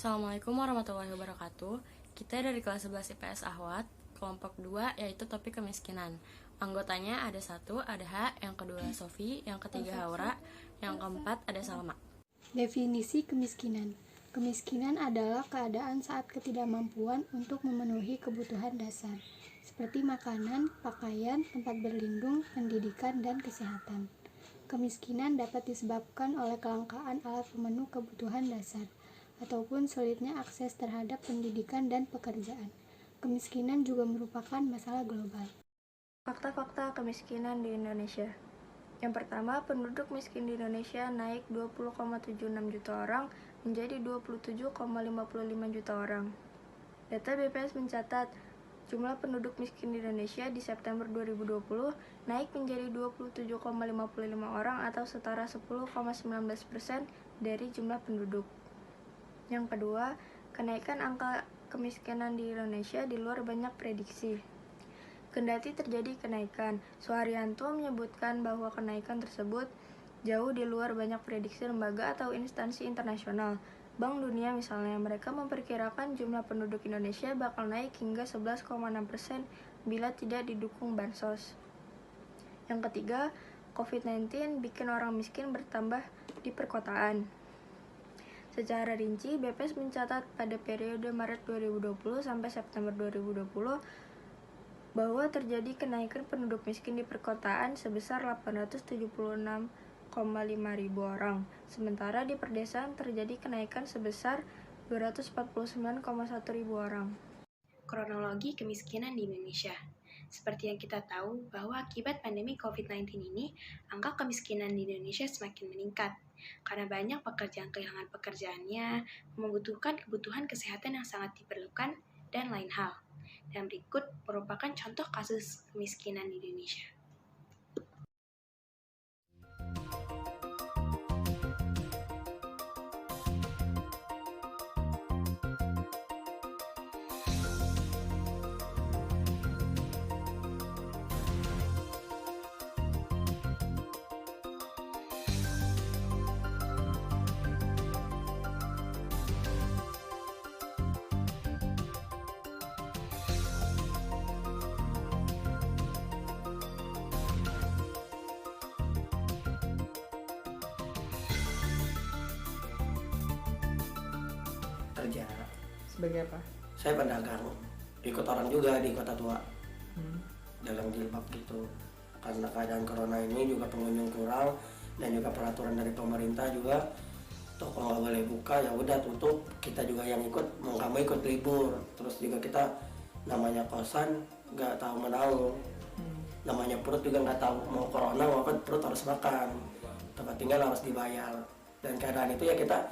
Assalamualaikum warahmatullahi wabarakatuh. Kita dari kelas 11 IPS Ahwat, kelompok 2 yaitu topik kemiskinan. Anggotanya ada 1, ada H, yang kedua Sofi, yang ketiga Haura, yang keempat ada Salma. Definisi kemiskinan. Kemiskinan adalah keadaan saat ketidakmampuan untuk memenuhi kebutuhan dasar, seperti makanan, pakaian, tempat berlindung, pendidikan, dan kesehatan. Kemiskinan dapat disebabkan oleh kelangkaan alat pemenuh kebutuhan dasar, ataupun sulitnya akses terhadap pendidikan dan pekerjaan. Kemiskinan juga merupakan masalah global. Fakta-fakta kemiskinan di Indonesia. Yang pertama, penduduk miskin di Indonesia naik 20,76 juta orang menjadi 27,55 juta orang. Data BPS mencatat, jumlah penduduk miskin di Indonesia di September 2020 naik menjadi 27,55 orang atau setara 10,19% dari jumlah penduduk. Yang kedua, kenaikan angka kemiskinan di Indonesia di luar banyak prediksi. Kendati terjadi kenaikan, Suharyanto menyebutkan bahwa kenaikan tersebut jauh di luar banyak prediksi lembaga atau instansi internasional. Bank Dunia misalnya, mereka memperkirakan jumlah penduduk Indonesia bakal naik hingga 11,6% bila tidak didukung bansos. Yang ketiga, COVID-19 bikin orang miskin bertambah di perkotaan. Secara rinci, BPS mencatat pada periode Maret 2020 sampai September 2020 bahwa terjadi kenaikan penduduk miskin di perkotaan sebesar 876,5 ribu orang, sementara di perdesaan terjadi kenaikan sebesar 249,1 ribu orang. Kronologi kemiskinan di Indonesia. Seperti yang kita tahu bahwa akibat pandemi COVID-19 ini, angka kemiskinan di Indonesia semakin meningkat karena banyak pekerjaan kehilangan pekerjaannya, membutuhkan kebutuhan kesehatan yang sangat diperlukan, dan lain hal. Dan berikut merupakan contoh kasus kemiskinan di Indonesia. Kerja. Sebagai apa? Saya pedagang, ikut orang juga di kota tua, dagang jilbab gitu. Karena keadaan corona ini juga pengunjung kurang dan juga peraturan dari pemerintah juga toko nggak boleh buka, ya udah tutup. Kita juga yang ikut mau nggak mau ikut libur. Terus juga kita namanya kosan nggak tahu menahu, namanya perut juga nggak tahu mau corona mau apa, perut harus makan, tempat tinggal harus dibayar. Dan keadaan itu ya kita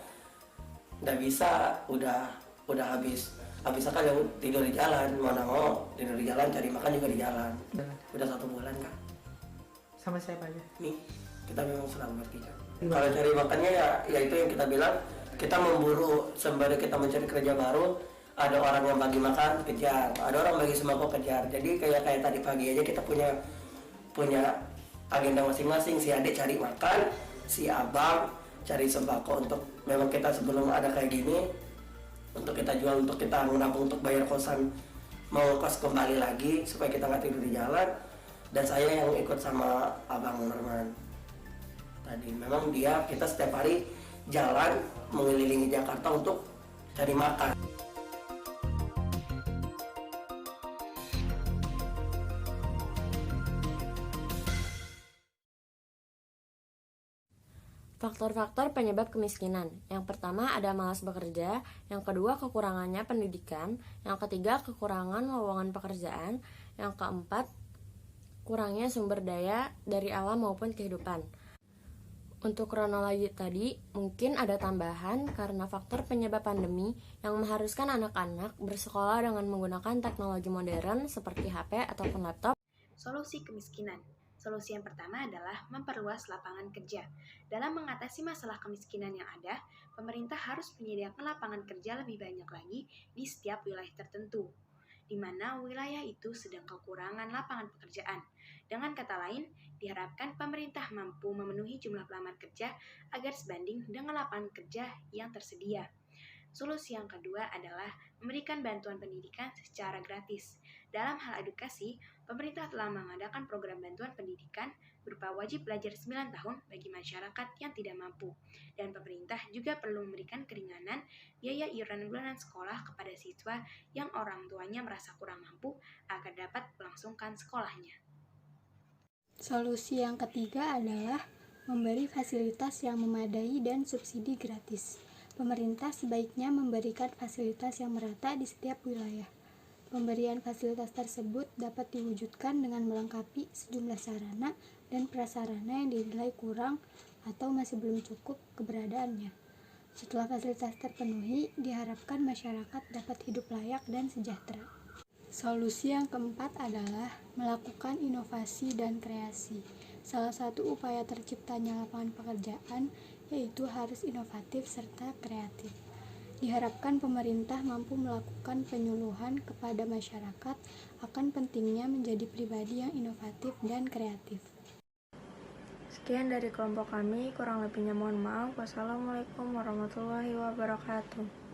nggak bisa, udah habis akan yang tidur di jalan, mana mau tidur di jalan, cari makan juga di jalan. Udah 1 bulan Kak. Sama siapa aja? Nih kita memang selalu bertiga. Kalau cari makannya ya itu yang kita bilang, kita memburu sembari kita mencari kerja baru. Ada orang yang bagi makan kejar, ada orang bagi sembako kejar. Jadi kayak tadi pagi aja kita punya agenda masing-masing. Si adik cari makan, si abang cari sembako untuk memang kita sebelum ada kayak gini untuk kita jual, untuk kita menabung untuk bayar kosan, mau kos kembali lagi supaya kita nggak tidur di jalan. Dan saya yang ikut sama abang Norman tadi, memang kita setiap hari jalan mengelilingi Jakarta untuk cari makan. Faktor-faktor penyebab kemiskinan. Yang pertama ada malas bekerja, yang kedua kekurangannya pendidikan, yang ketiga kekurangan lowongan pekerjaan, yang keempat kurangnya sumber daya dari alam maupun kehidupan. Untuk kronologi tadi, mungkin ada tambahan karena faktor penyebab pandemi yang mengharuskan anak-anak bersekolah dengan menggunakan teknologi modern seperti HP ataupun laptop. Solusi kemiskinan. Solusi yang pertama adalah memperluas lapangan kerja. Dalam mengatasi masalah kemiskinan yang ada, pemerintah harus menyediakan lapangan kerja lebih banyak lagi di setiap wilayah tertentu, di mana wilayah itu sedang kekurangan lapangan pekerjaan. Dengan kata lain, diharapkan pemerintah mampu memenuhi jumlah pelamar kerja agar sebanding dengan lapangan kerja yang tersedia. Solusi yang kedua adalah memberikan bantuan pendidikan secara gratis. Dalam hal edukasi, pemerintah telah mengadakan program bantuan pendidikan berupa wajib belajar 9 tahun bagi masyarakat yang tidak mampu. Dan pemerintah juga perlu memberikan keringanan biaya iuran bulanan sekolah kepada siswa yang orang tuanya merasa kurang mampu agar dapat melangsungkan sekolahnya. Solusi yang ketiga adalah memberi fasilitas yang memadai dan subsidi gratis. Pemerintah sebaiknya memberikan fasilitas yang merata di setiap wilayah. Pemberian fasilitas tersebut dapat diwujudkan dengan melengkapi sejumlah sarana dan prasarana yang dinilai kurang atau masih belum cukup keberadaannya. Setelah fasilitas terpenuhi, diharapkan masyarakat dapat hidup layak dan sejahtera. Solusi yang keempat adalah melakukan inovasi dan kreasi. Salah satu upaya terciptanya lapangan pekerjaan yaitu harus inovatif serta kreatif. Diharapkan pemerintah mampu melakukan penyuluhan kepada masyarakat akan pentingnya menjadi pribadi yang inovatif dan kreatif. Sekian dari kelompok kami, kurang lebihnya mohon maaf. Wassalamualaikum warahmatullahi wabarakatuh.